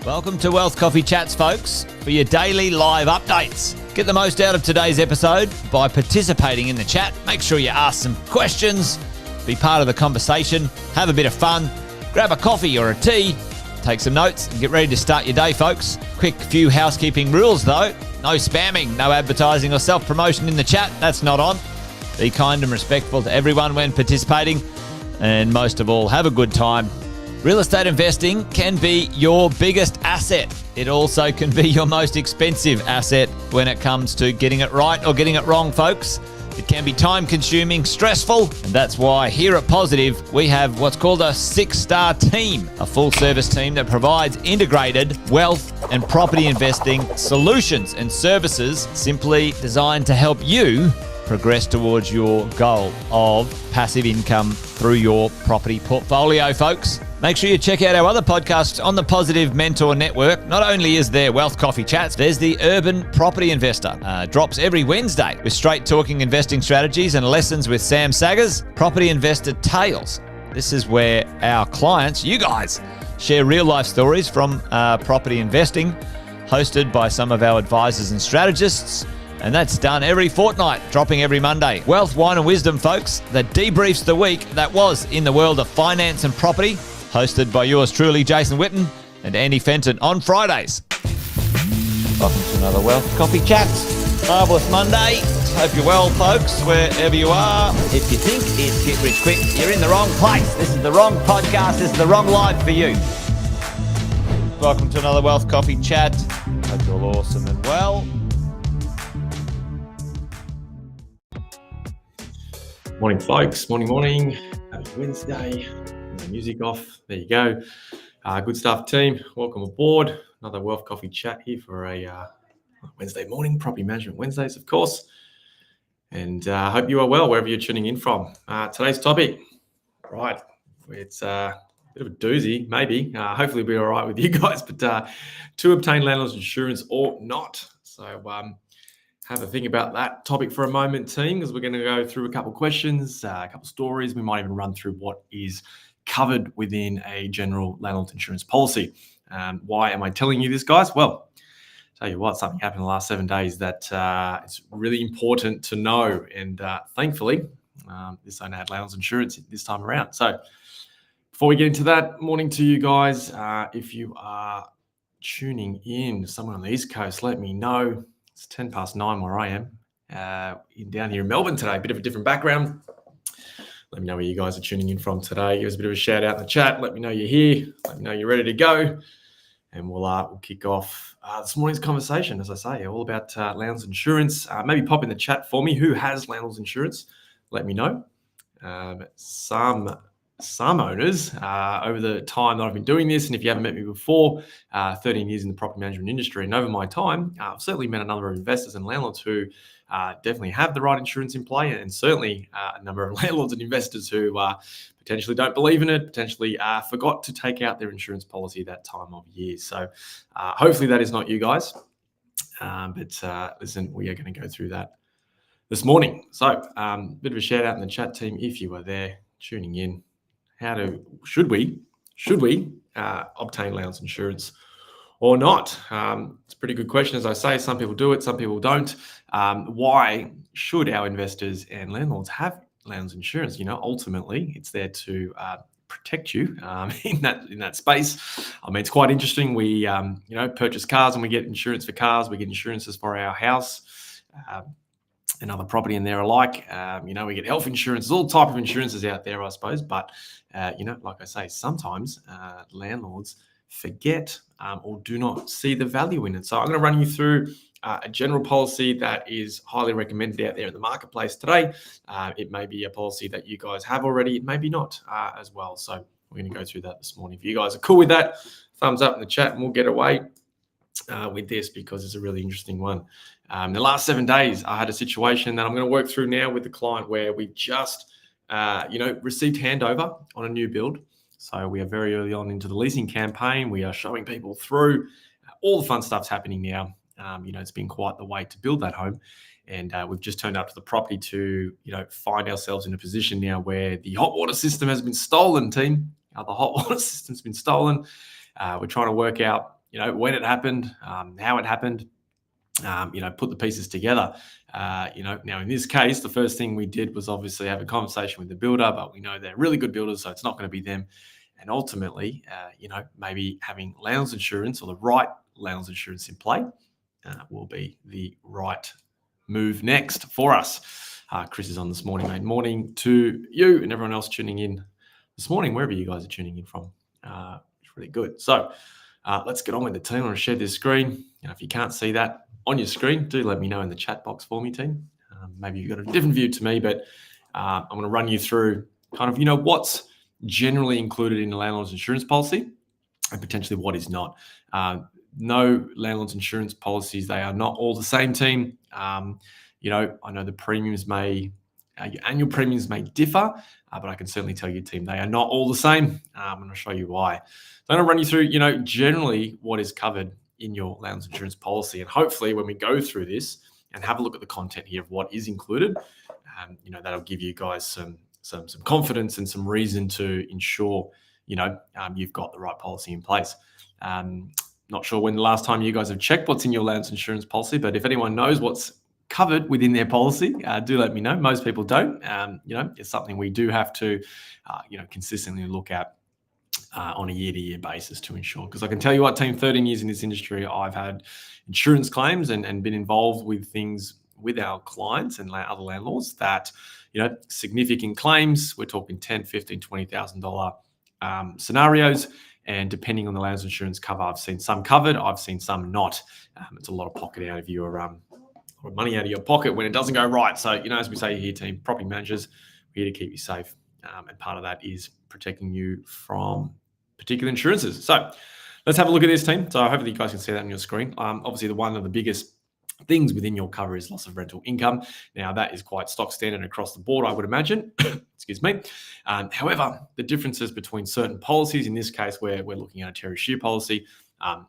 Welcome to Wealth Coffee Chats, folks, for your daily live updates. Get the most out of today's episode by participating in the chat. Make sure you ask some questions, be part of the conversation, have a bit of fun, grab a coffee or a tea, take some notes, and get ready to start your day, folks. Quick few housekeeping rules, though. No spamming, no advertising or self-promotion in the chat. That's not on. Be kind and respectful to everyone when participating. And most of all, have a good time. Real estate investing can be your biggest asset. It also can be your most expensive asset when it comes to getting it right or getting it wrong, folks. It can be time-consuming, stressful, and that's why here at Positive, we have what's called a 6-star team, a full-service team that provides integrated wealth and property investing solutions and services simply designed to help you progress towards your goal of passive income through your property portfolio, folks. Make sure you check out our other podcasts on the Positive Mentor Network. Not only is there Wealth Coffee Chats, there's the Urban Property Investor. Drops every Wednesday with straight talking investing strategies and lessons with Sam Saggers. Property Investor Tales. This is where our clients, you guys, share real life stories from property investing, hosted by some of our advisors and strategists. And that's done every fortnight, dropping every Monday. Wealth, Wine and Wisdom, folks, that debriefs the week that was in the world of finance and property, hosted by yours truly, Jason Witten and Andy Fenton on Fridays. Welcome to another Wealth Coffee Chats. Marvellous Monday. Hope you're well, folks, wherever you are. If you think it's Get Rich Quick, you're in the wrong place. This is the wrong podcast. This is the wrong live for you. Welcome to another Wealth Coffee Chat. Hope you're all awesome and well. Morning, folks. Morning. Happy Wednesday. The music off. There you go. Good stuff, team. Welcome aboard. Another Wealth Coffee Chat here for a Wednesday morning, Property Management Wednesdays, of course. And I hope you are well wherever you're tuning in from. Today's topic, right, it's a bit of a doozy, maybe. Hopefully it'll be all right with you guys, but to obtain landlord's insurance or not. So have a think about that topic for a moment, team, because we're going to go through a couple of questions, a couple of stories. We might even run through what is covered within a general landlord insurance policy. Why am I telling you this, guys? Well, tell you what, something happened in the last 7 days that it's really important to know. And thankfully, this owner had landlord's insurance this time around. So before we get into that, morning to you guys. If you are tuning in somewhere on the East Coast, let me know. It's 9:10 where I am, down here in Melbourne today. A bit of a different background. Let me know where you guys are tuning in from today. Give us a bit of a shout out in the chat. Let me know you're here. Let me know you're ready to go. And we'll kick off this morning's conversation, as I say, all about landlord's insurance. Maybe pop in the chat for me. Who has landlord's insurance? Let me know. Some owners over the time that I've been doing this, and if you haven't met me before, 13 years in the property management industry, and over my time, I've certainly met a number of investors and landlords who definitely have the right insurance in play, and certainly a number of landlords and investors who potentially don't believe in it, potentially forgot to take out their insurance policy that time of year. So hopefully that is not you guys, but listen, we are going to go through that this morning. So bit of a shout out in the chat, team, if you are there tuning in. Should we obtain landlord's insurance or not? It's a pretty good question, as I say. Some people do it, some people don't. Why should our investors and landlords have landlord's insurance? Ultimately, it's there to protect you in that space. I mean, it's quite interesting. We purchase cars and we get insurance for cars. We get insurances for our house. And other property in there alike. We get health insurance, all type of insurances out there, I suppose. But, like I say, sometimes landlords forget or do not see the value in it. So I'm going to run you through a general policy that is highly recommended out there in the marketplace today. It may be a policy that you guys have already. It may be not as well. So we're going to go through that this morning. If you guys are cool with that, thumbs up in the chat and we'll get away with this because it's a really interesting one. In the last 7 days, I had a situation that I'm going to work through now with the client where we just, received handover on a new build. So we are very early on into the leasing campaign. We are showing people through all the fun stuff's happening now. It's been quite the wait to build that home. And we've just turned up to the property to, find ourselves in a position now where the hot water system has been stolen, team. The hot water system's been stolen. We're trying to work out when it happened, how it happened, put the pieces together. Now in this case, the first thing we did was obviously have a conversation with the builder, but we know they're really good builders, so it's not going to be them. And ultimately, maybe having landlord's insurance or the right landlord's insurance in play will be the right move next for us. Chris is on this morning, mate. Morning to you and everyone else tuning in this morning, wherever you guys are tuning in from. It's really good. So let's get on with the team. I'm going to share this screen. If you can't see that on your screen, do let me know in the chat box for me, team. Maybe you've got a different view to me, but I'm going to run you through kind of, what's generally included in a landlord's insurance policy and potentially what is not. No landlord's insurance policies, they are not all the same, team. I know the premiums your annual premiums may differ, but I can certainly tell you, team, they are not all the same. I'm going to show you why. So I'm going to run you through, generally what is covered in your landlord's insurance policy. And hopefully when we go through this and have a look at the content here of what is included, that'll give you guys some confidence and some reason to ensure, you've got the right policy in place. Not sure when the last time you guys have checked what's in your landlord's insurance policy, but if anyone knows what's covered within their policy, do let me know. Most people don't. It's something we do have to, consistently look at on a year-to-year basis to ensure. Because I can tell you what, team, 13 years in this industry, I've had insurance claims and been involved with things with our clients and other landlords that, significant claims. We're talking $10,000, $15,000, $20,000 scenarios. And depending on the landlord's insurance cover, I've seen some covered, I've seen some not. It's a lot of pocket out of your or money out of your pocket when it doesn't go right. So, as we say here, team, property managers, we're here to keep you safe. And part of that is protecting you from particular insurances. So let's have a look at this, team. So hopefully you guys can see that on your screen. Obviously, one of the biggest things within your cover is loss of rental income. Now, that is quite stock standard across the board, I would imagine. Excuse me. However, the differences between certain policies, in this case, where we're looking at a Terry Shear policy,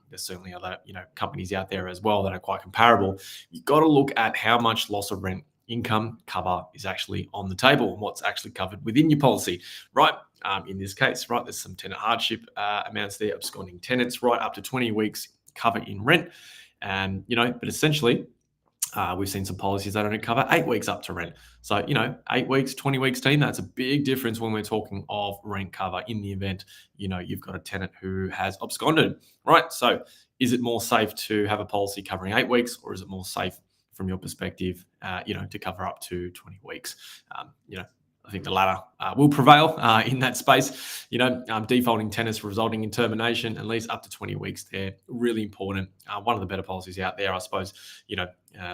there's certainly other companies out there as well that are quite comparable. You've got to look at how much loss of rent income cover is actually on the table and what's actually covered within your policy, right? In this case, right, there's some tenant hardship amounts there, absconding tenants, right, up to 20 weeks cover in rent. And, but essentially, we've seen some policies that only cover 8 weeks up to rent. So, 8 weeks, 20 weeks, team, that's a big difference when we're talking of rent cover in the event, you've got a tenant who has absconded, right? So is it more safe to have a policy covering 8 weeks, or is it more safe from your perspective, to cover up to 20 weeks? I think the latter will prevail in that space. Defaulting tenants resulting in termination, at least up to 20 weeks there, really important. One of the better policies out there, I suppose.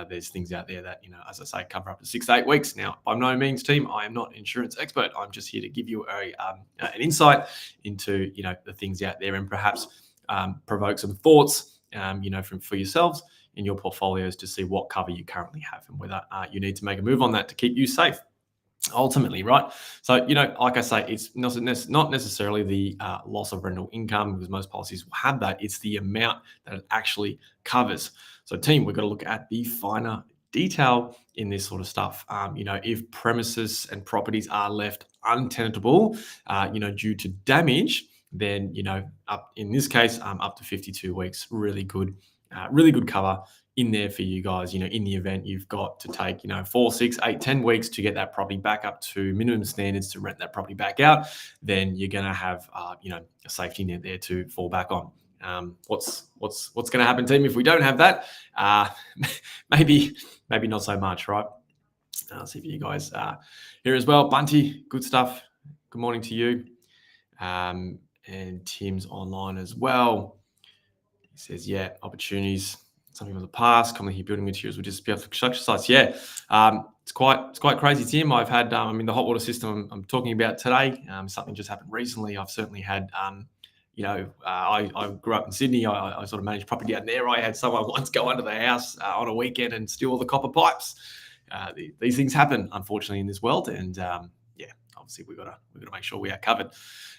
There's things out there that, as I say, cover up to 6 to 8 weeks. Now, by no means, team, I am not an insurance expert. I'm just here to give you an insight into, the things out there and perhaps provoke some thoughts, for yourselves in your portfolios to see what cover you currently have and whether you need to make a move on that to keep you safe. Ultimately, right? So, like I say, it's not necessarily the loss of rental income, because most policies will have that. It's the amount that it actually covers. So, team, we've got to look at the finer detail in this sort of stuff. If premises and properties are left untenantable, due to damage, then, up in this case, up to 52 weeks, really good cover in there for you guys, in the event you've got to take, 4, 6, 8, 10 weeks to get that property back up to minimum standards to rent that property back out, then you're going to have, a safety net there to fall back on. What's going to happen, team, if we don't have that? Maybe not so much, right? I'll see if you guys here as well. Bunty, good stuff. Good morning to you. And Tim's online as well. He says, yeah, opportunities. Something of the past, commonly here building materials will disappear for construction sites. Yeah, it's quite crazy, Tim. I've had, the hot water system I'm talking about today, something just happened recently. I've certainly had, I grew up in Sydney. I sort of managed property out there. I had someone once go under the house on a weekend and steal all the copper pipes. These things happen, unfortunately, in this world. And obviously we've got to make sure we are covered.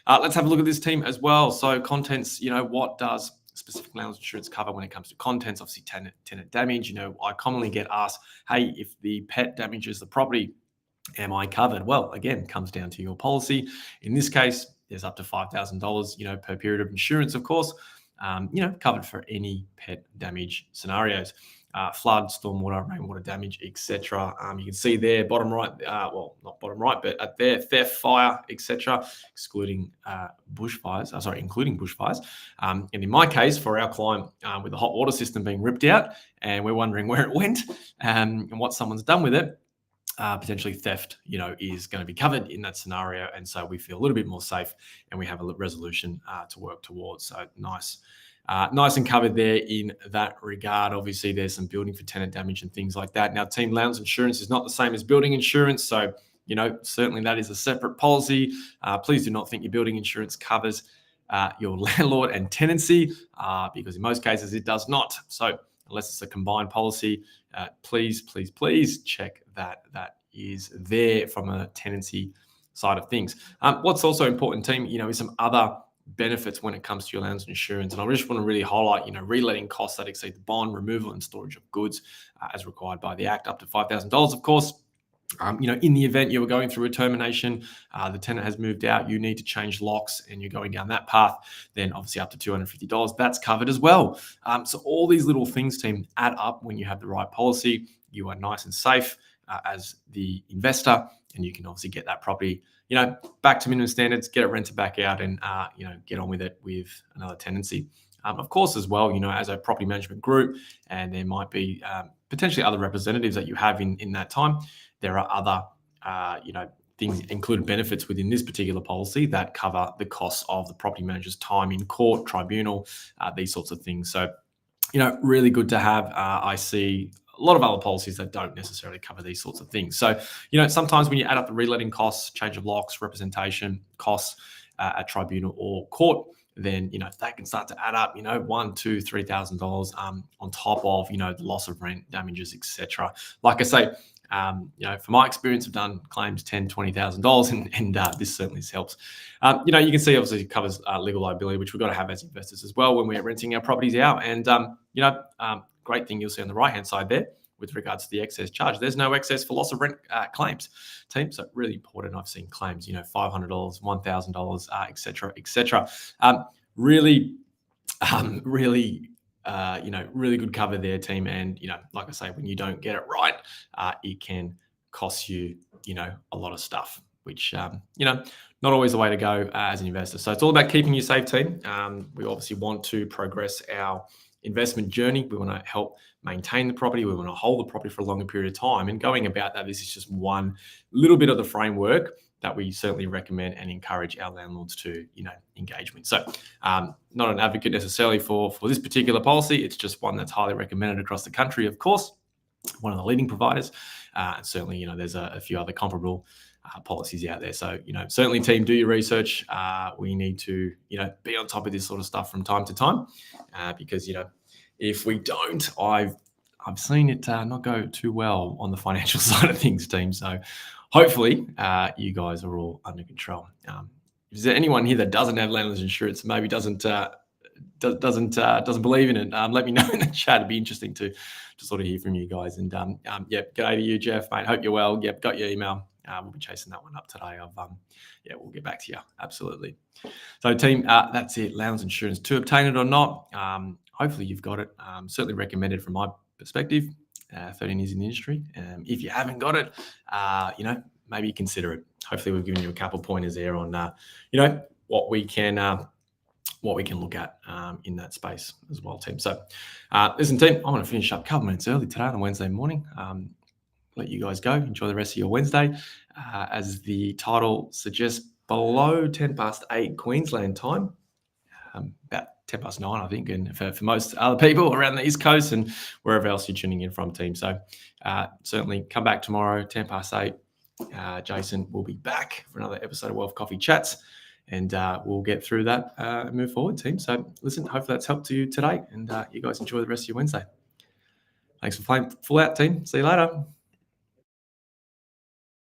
Let's have a look at this, team, as well. So contents, what does specific landlord's insurance cover when it comes to contents? Obviously, tenant damage. I commonly get asked, hey, if the pet damages the property, am I covered? Well, again, comes down to your policy. In this case, there's up to $5,000, per period of insurance, of course. covered for any pet damage scenarios. Flood, stormwater, rainwater damage, etc. You can see there, bottom right, well, not bottom right, but at there, theft, fire, etc., excluding bushfires, including bushfires. And in my case, for our client, with the hot water system being ripped out, and we're wondering where it went and what someone's done with it, potentially theft, is going to be covered in that scenario. And so we feel a little bit more safe and we have a resolution to work towards. So nice and covered there in that regard. Obviously, there's some building for tenant damage and things like that. Now, team landlord insurance is not the same as building insurance. So, certainly that is a separate policy. Please do not think your building insurance covers your landlord and tenancy, because in most cases it does not. So unless it's a combined policy, please check that is there from a tenancy side of things. What's also important, team, is some other benefits when it comes to your landlord insurance. And I just want to really highlight, reletting costs that exceed the bond, removal and storage of goods as required by the Act, up to $5,000, of course. In the event you were going through a termination, the tenant has moved out, you need to change locks and you're going down that path, then obviously up to $250, that's covered as well. So all these little things, team, add up when you have the right policy. You are nice and safe as the investor, and you can obviously get that property, back to minimum standards, get it rented back out, and, get on with it with another tenancy. Of course, as well, as a property management group, and there might be potentially other representatives that you have in that time, there are other, things, included benefits within this particular policy that cover the costs of the property manager's time in court, tribunal, these sorts of things. So, really good to have. I see a lot of other policies that don't necessarily cover these sorts of things. So, sometimes when you add up the reletting costs, change of locks, representation costs at tribunal or court, then that can start to add up, $1,000, $2,000, $3,000 on top of the loss of rent, damages, etc. Like I say, from my experience, I've done claims $10,000, $20,000, and this certainly helps. You can see obviously it covers legal liability, which we've got to have as investors as well when we're renting our properties out. And great thing you'll see on the right hand side there with regards to the excess charge. There's no excess for loss of rent claims, team. So really important. I've seen claims, $500, $1,000, etc. Really good cover there, team. And, like I say, when you don't get it right, it can cost you, a lot of stuff, which, not always the way to go as an investor. So it's all about keeping you safe, team. We obviously want to progress our investment journey. We want to help maintain the property. We want to hold the property for a longer period of time. And going about that, this is just one little bit of the framework that we certainly recommend and encourage our landlords to, engage with. So not an advocate necessarily for this particular policy. It's just one that's highly recommended across the country, of course, one of the leading providers. And certainly, there's a few other comparable policies out there. So, certainly, team, do your research. We need to, be on top of this sort of stuff from time to time, because, if we don't, I've seen it not go too well on the financial side of things, team. So hopefully you guys are all under control. Is there anyone here that doesn't have landlord's insurance, maybe doesn't believe in it? Let me know in the chat. It'd be interesting to sort of hear from you guys. And g'day to you, Jeff, mate. Hope you're well. Yep, got your email. We'll be chasing that one up today. We'll get back to you. Absolutely. So, team, that's it. Landlord's insurance, to obtain it or not. Hopefully you've got it. Certainly recommended from my perspective. 13 years in the industry. If you haven't got it, maybe consider it. Hopefully we've given you a couple pointers there on, what we can look at in that space as well, team. So, listen, team, I'm going to finish up a couple minutes early today on Wednesday morning. Let you guys go. Enjoy the rest of your Wednesday. As the title suggests, below 8:10 Queensland time, about 9:10, I think, and for most other people around the East Coast and wherever else you're tuning in from, team. So certainly come back tomorrow, 8:10. Jason will be back for another episode of Wealth Coffee Chats, and we'll get through that and move forward, team. So listen, hopefully that's helped you today, and you guys enjoy the rest of your Wednesday. Thanks for playing full out, team. See you later.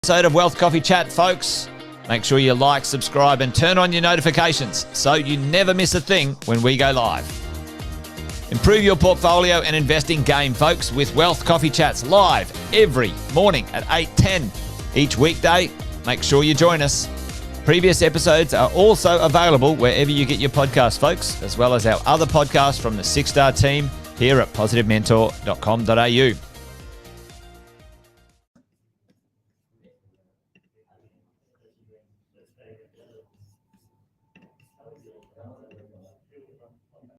Episode of Wealth Coffee Chat, folks. Make sure you like, subscribe, and turn on your notifications so you never miss a thing when we go live. Improve your portfolio and investing game, folks, with Wealth Coffee Chats live every morning at 8:10 each weekday. Make sure you join us. Previous episodes are also available wherever you get your podcasts, folks, as well as our other podcasts from the 6-Star team here at positivementor.com.au.